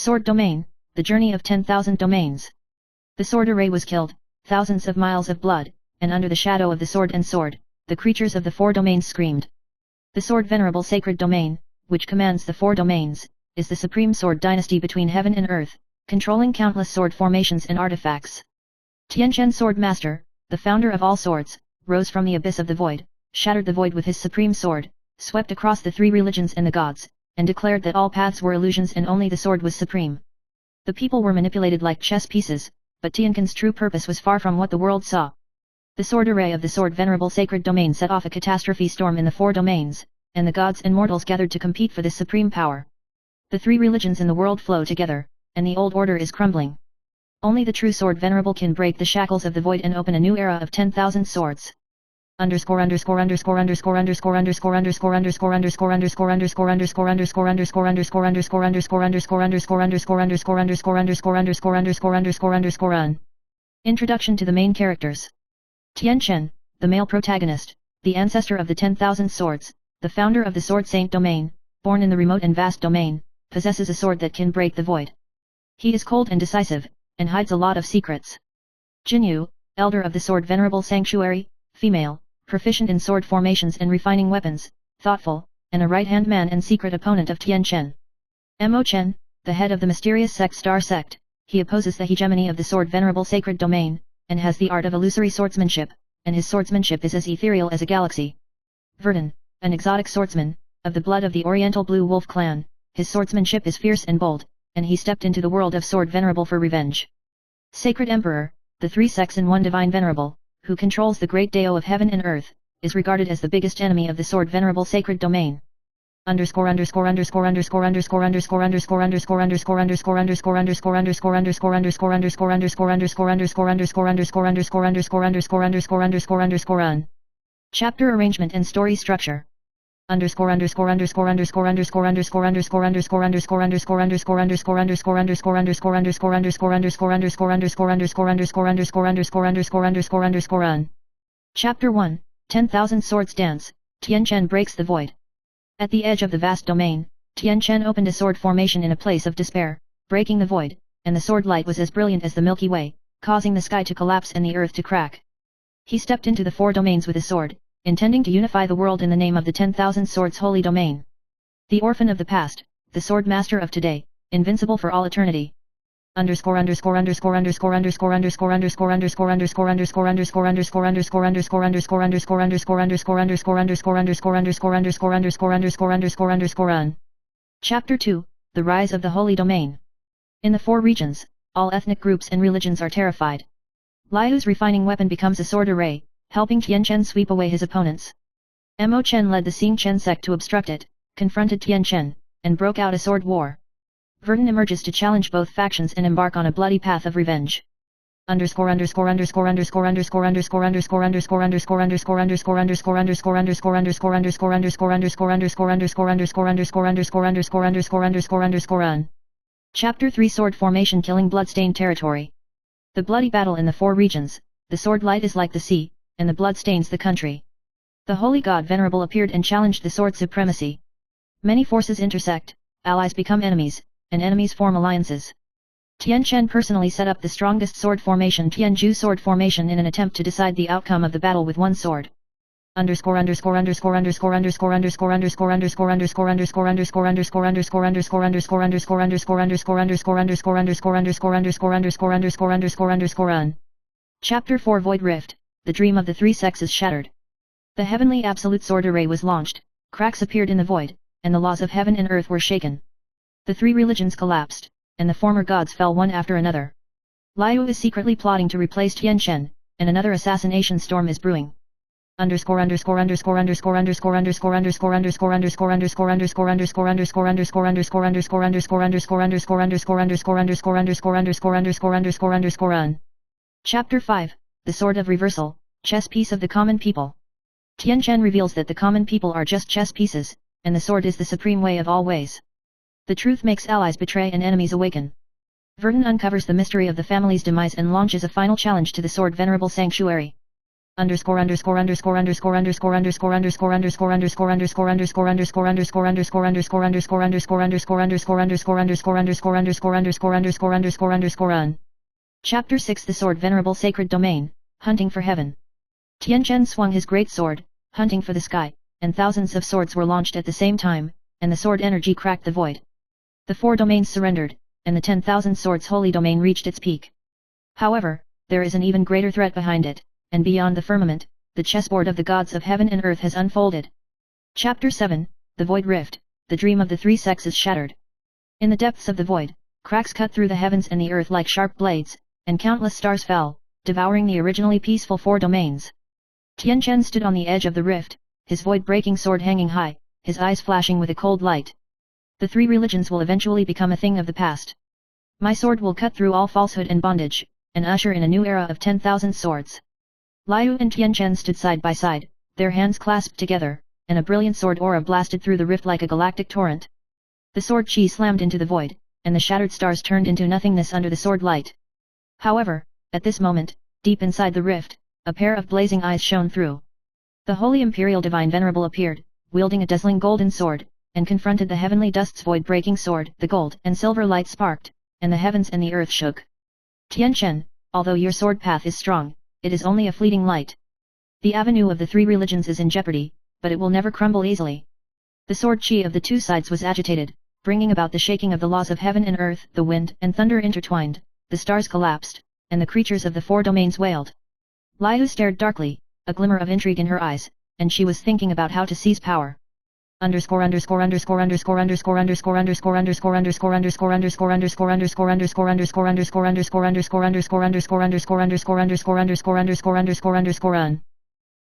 Sword Domain, the journey of 10,000 domains. The sword array was killed, thousands of miles of blood, and under the shadow of the sword and sword, the creatures of the 4 domains screamed. The sword venerable sacred domain, which commands the 4 domains, is the supreme sword dynasty between heaven and earth, controlling countless sword formations and artifacts. Tianchen Sword Master, the founder of all swords, rose from the abyss of the void, shattered the void with his supreme sword, swept across the 3 religions and the gods, and declared that all paths were illusions and only the sword was supreme. The people were manipulated like chess pieces, but Tianchen's true purpose was far from what the world saw. The sword array of the sword venerable sacred domain set off a catastrophe storm in the 4 domains, and the gods and mortals gathered to compete for this supreme power. The 3 religions in the world flow together, and the old order is crumbling. Only the true sword venerable can break the shackles of the void and open a new era of 10,000 swords. Introduction to the main characters. Tianchen, the male protagonist, the ancestor of the 10,000 swords, the founder of the Sword Saint domain, born in the remote and vast domain, possesses a sword that can break the void. He is cold and decisive, and hides a lot of secrets. Jinyu, elder of the Sword Venerable Sanctuary, female, proficient in sword formations and refining weapons, thoughtful, and a right-hand man and secret opponent of Tianchen. Mo Chen, the head of the mysterious sect Star Sect, he opposes the hegemony of the Sword Venerable Sacred Domain, and has the art of illusory swordsmanship, and his swordsmanship is as ethereal as a galaxy. Verdun, an exotic swordsman, of the blood of the Oriental Blue Wolf clan, his swordsmanship is fierce and bold, and he stepped into the world of Sword Venerable for revenge. Sacred Emperor, the 3 sects in one divine venerable, who controls the great Dao of heaven and earth, is regarded as the biggest enemy of the Sword Venerable Sacred Domain. Chapter arrangement and story structure. Chapter 1, 10,000 Swords Dance, Tianchen breaks the void. At the edge of the vast domain, Tianchen opened a sword formation in a place of despair, breaking the void, and the sword light was as brilliant as the Milky Way, causing the sky to collapse and the earth to crack. He stepped into the 4 domains with a sword, intending to unify the world in the name of the 10,000 Swords Holy Domain. The orphan of the past, the sword master of today, invincible for all eternity. Chapter 2, The Rise of the Holy Domain. In the 4 regions, all ethnic groups and religions are terrified. Liu's refining weapon becomes a sword array, helping Tianchen sweep away his opponents. Mo Chen led the Xing Chen sect to obstruct it, confronted Tianchen, and broke out a sword war. Verdun emerges to challenge both factions and embark on a bloody path of revenge. Chapter 3 Sword Formation Killing Bloodstained Territory. The bloody battle in the 4 regions, the sword light is like the sea, and the blood stains the country. The Holy God Venerable appeared and challenged the sword supremacy. Many forces intersect, allies become enemies, and enemies form alliances. Tianchen personally set up the strongest sword formation Tianju Sword Formation in an attempt to decide the outcome of the battle with one sword. Chapter 4 Void Rift, the dream of the 3 sexes shattered. The heavenly absolute sword array was launched, cracks appeared in the void, and the laws of heaven and earth were shaken. The 3 religions collapsed, and the former gods fell one after another. Liu is secretly plotting to replace Tianchen, and another assassination storm is brewing. Chapter 5, The Sword of Reversal, Chess Piece of the Common People. Tianchen reveals that the common people are just chess pieces, and the sword is the supreme way of all ways. The truth makes allies betray and enemies awaken. Verdun uncovers the mystery of the family's demise and launches a final challenge to the Sword Venerable Sanctuary. Chapter 6 The Sword Venerable Sacred Domain, Hunting for Heaven. Tianchen swung his great sword, hunting for the sky, and thousands of swords were launched at the same time, and the sword energy cracked the void. The 4 domains surrendered, and the 10,000 swords holy domain reached its peak. However, there is an even greater threat behind it, and beyond the firmament, the chessboard of the gods of heaven and earth has unfolded. Chapter 7, The Void Rift, The Dream of the 3 Sexes Shattered. In the depths of the void, cracks cut through the heavens and the earth like sharp blades, and countless stars fell, devouring the originally peaceful 4 domains. Tianchen stood on the edge of the rift, his void-breaking sword hanging high, his eyes flashing with a cold light. The 3 religions will eventually become a thing of the past. My sword will cut through all falsehood and bondage, and usher in a new era of 10,000 swords. Liu and Tianchen stood side by side, their hands clasped together, and a brilliant sword aura blasted through the rift like a galactic torrent. The sword chi slammed into the void, and the shattered stars turned into nothingness under the sword light. However, at this moment, deep inside the rift, a pair of blazing eyes shone through. The Holy Imperial Divine Venerable appeared, wielding a dazzling golden sword, and confronted the heavenly dust's void-breaking sword. The gold and silver light sparked, and the heavens and the earth shook. Tianchen, although your sword path is strong, it is only a fleeting light. The avenue of the 3 religions is in jeopardy, but it will never crumble easily. The sword chi of the 2 sides was agitated, bringing about the shaking of the laws of heaven and earth. The wind and thunder intertwined, the stars collapsed, and the creatures of the 4 domains wailed. Liu stared darkly, a glimmer of intrigue in her eyes, and she was thinking about how to seize power.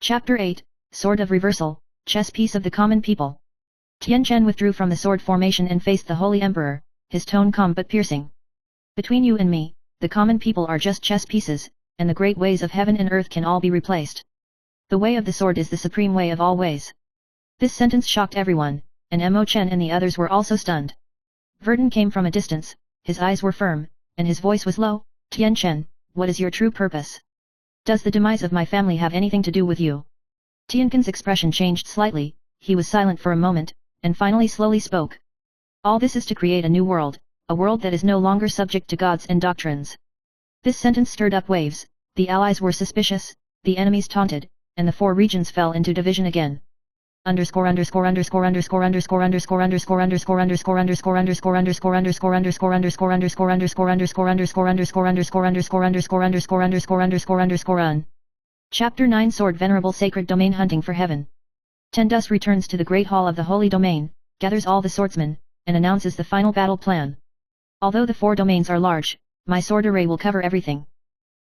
Chapter 8, Sword of Reversal, Chess Piece of the Common People. Tianchen withdrew from the sword formation and faced the Holy Emperor, his tone calm but piercing. Between you and me, the common people are just chess pieces, and the great ways of heaven and earth can all be replaced. The way of the sword is the supreme way of all ways. This sentence shocked everyone, and Mo Chen and the others were also stunned. Verdun came from a distance, his eyes were firm, and his voice was low. Tianchen, what is your true purpose? Does the demise of my family have anything to do with you? Tianken's expression changed slightly, he was silent for a moment, and finally slowly spoke. All this is to create a new world, a world that is no longer subject to gods and doctrines. This sentence stirred up waves, the allies were suspicious, the enemies taunted, and the 4 regions fell into division again. Chapter 9 Sword Venerable Sacred Domain Hunting for Heaven. Tendus returns to the Great Hall of the Holy Domain, gathers all the swordsmen, and announces the final battle plan. Although the 4 domains are large, my sword array will cover everything.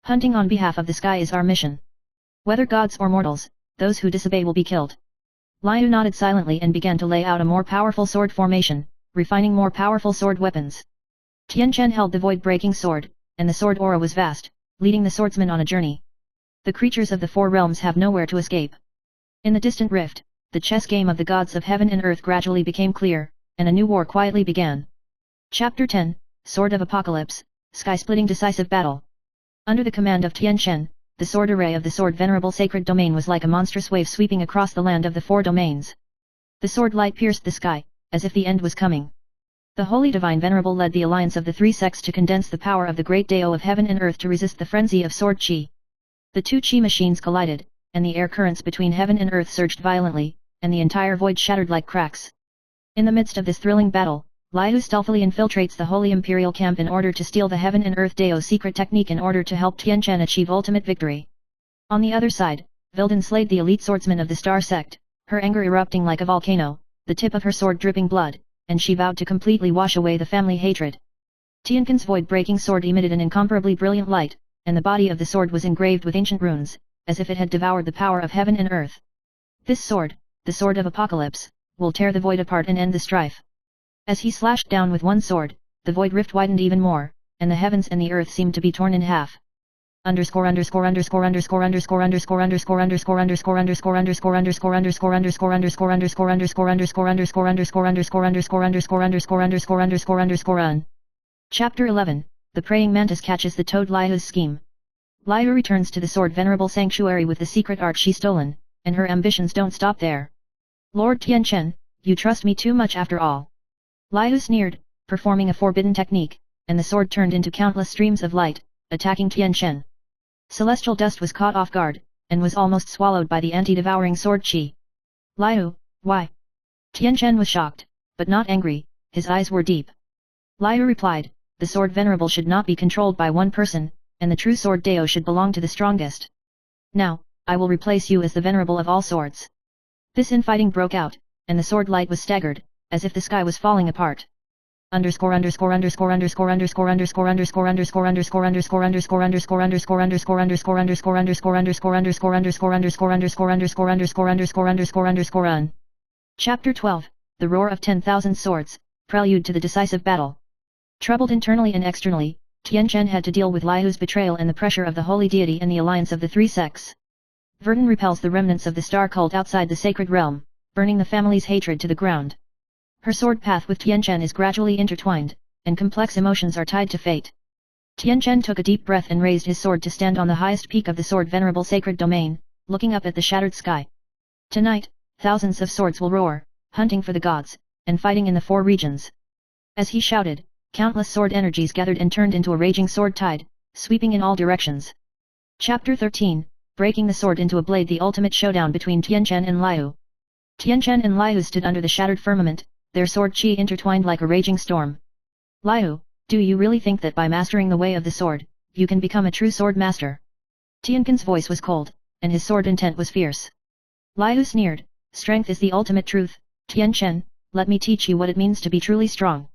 Hunting on behalf of the sky is our mission. Whether gods or mortals, those who disobey will be killed. Liu nodded silently and began to lay out a more powerful sword formation, refining more powerful sword weapons. Tianchen held the void-breaking sword, and the sword aura was vast, leading the swordsmen on a journey. The creatures of the 4 realms have nowhere to escape. In the distant rift, the chess game of the gods of heaven and earth gradually became clear, and a new war quietly began. Chapter 10, Sword of Apocalypse, Sky-Splitting Decisive Battle. Under the command of Tianchen, the sword array of the Sword Venerable Sacred Domain was like a monstrous wave sweeping across the land of the 4 domains. The sword light pierced the sky, as if the end was coming. The Holy Divine Venerable led the alliance of the 3 sects to condense the power of the great Dao of heaven and earth to resist the frenzy of sword chi. The 2 chi machines collided, and the air currents between heaven and earth surged violently, and the entire void shattered like cracks. In the midst of this thrilling battle, Liu stealthily infiltrates the Holy Imperial camp in order to steal the Heaven and Earth Dao's secret technique in order to help Tianchen achieve ultimate victory. On the other side, Vildan slayed the elite swordsman of the Star Sect, her anger erupting like a volcano, the tip of her sword dripping blood, and she vowed to completely wash away the family hatred. Tianken's void-breaking sword emitted an incomparably brilliant light, and the body of the sword was engraved with ancient runes, as if it had devoured the power of heaven and earth. This sword, the Sword of Apocalypse, will tear the void apart and end the strife. As he slashed down with one sword, the void rift widened even more, and the heavens and the earth seemed to be torn in half. Chapter 11, The Praying Mantis Catches the Toad. Liu's Scheme. Liu returns to the sword venerable sanctuary with the secret art she stolen, and her ambitions don't stop there. Lord Tianchen, you trust me too much after all. Liu sneered, performing a forbidden technique, and the sword turned into countless streams of light, attacking Tianchen. Celestial dust was caught off guard, and was almost swallowed by the anti-devouring sword qi. Liu, why? Tianchen was shocked, but not angry, his eyes were deep. Liu replied, the sword venerable should not be controlled by one person, and the true sword Dao should belong to the strongest. Now, I will replace you as the venerable of all swords. This infighting broke out, and the sword light was staggered, as if the sky was falling apart. Chapter 12, The Roar of 10,000 Swords, Prelude to the Decisive Battle. Troubled internally and externally, Tianchen had to deal with Liu's betrayal and the pressure of the holy deity and the alliance of the three sects. Verdun repels the remnants of the star cult outside the sacred realm, burning the family's hatred to the ground. Her sword path with Tianchen is gradually intertwined, and complex emotions are tied to fate. Tianchen took a deep breath and raised his sword to stand on the highest peak of the sword venerable sacred domain, looking up at the shattered sky. Tonight, thousands of swords will roar, hunting for the gods, and fighting in the four regions. As he shouted, countless sword energies gathered and turned into a raging sword tide, sweeping in all directions. Chapter 13, Breaking the Sword into a Blade, the ultimate showdown between Tianchen and Liu. Tianchen and Liu stood under the shattered firmament, their sword qi intertwined like a raging storm. Liu, do you really think that by mastering the way of the sword, you can become a true sword master? Tianchen's voice was cold, and his sword intent was fierce. Liu sneered, strength is the ultimate truth, Tianchen, let me teach you what it means to be truly strong.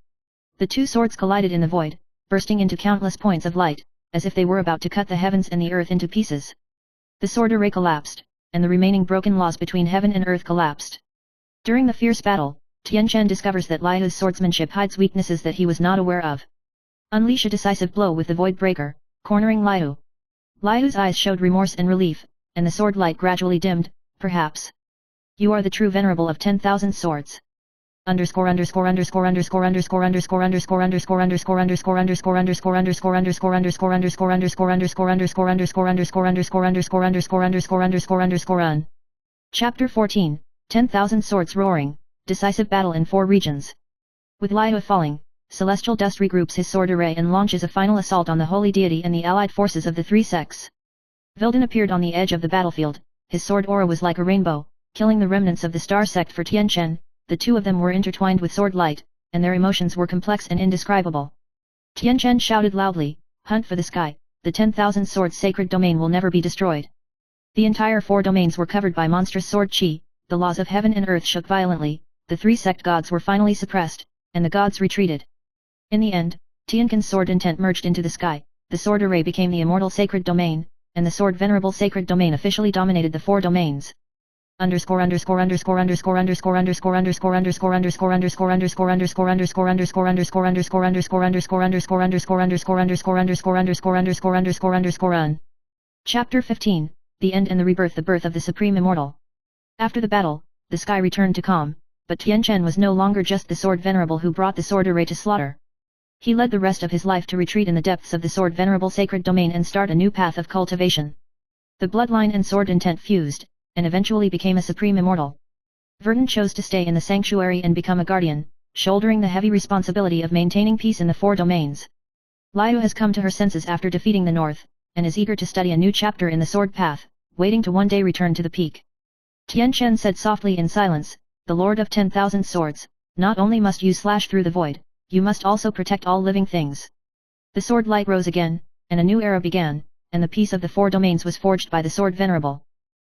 The two swords collided in the void, bursting into countless points of light, as if they were about to cut the heavens and the earth into pieces. The sword array collapsed, and the remaining broken laws between heaven and earth collapsed. During the fierce battle, Tianchen discovers that Liu's swordsmanship hides weaknesses that he was not aware of. Unleash a decisive blow with the void breaker, cornering Liu. Liu's eyes showed remorse and relief, and the sword light gradually dimmed, perhaps. You are the true venerable of 10,000 swords. Chapter 14, 10,000 Swords Roaring, Decisive Battle in Four Regions. With Liu falling, Celestial Dust regroups his sword array and launches a final assault on the holy deity and the allied forces of the three sects. Vildan appeared on the edge of the battlefield, his sword aura was like a rainbow, killing the remnants of the star sect for Tianchen. The two of them were intertwined with sword light, and their emotions were complex and indescribable. Tianchen shouted loudly, hunt for the sky, the 10,000 swords sacred domain will never be destroyed. The entire four domains were covered by monstrous sword qi, the laws of heaven and earth shook violently, the three sect gods were finally suppressed, and the gods retreated. In the end, Tianchen's sword intent merged into the sky, the sword array became the immortal sacred domain, and the sword venerable sacred domain officially dominated the four domains. Chapter 15, The End and the Rebirth, the Birth of the Supreme Immortal. After the battle, the sky returned to calm, but Tianchen was no longer just the sword venerable who brought the sword array to slaughter. He led the rest of his life to retreat in the depths of the sword venerable sacred domain and start a new path of cultivation. The bloodline and sword intent fused, and eventually became a supreme immortal. Verdun chose to stay in the sanctuary and become a guardian, shouldering the heavy responsibility of maintaining peace in the four domains. Liu has come to her senses after defeating the north, and is eager to study a new chapter in the sword path, waiting to one day return to the peak. Tianchen said softly in silence, the Lord of 10,000 Swords, not only must you slash through the void, you must also protect all living things. The sword light rose again, and a new era began, and the peace of the four domains was forged by the sword venerable.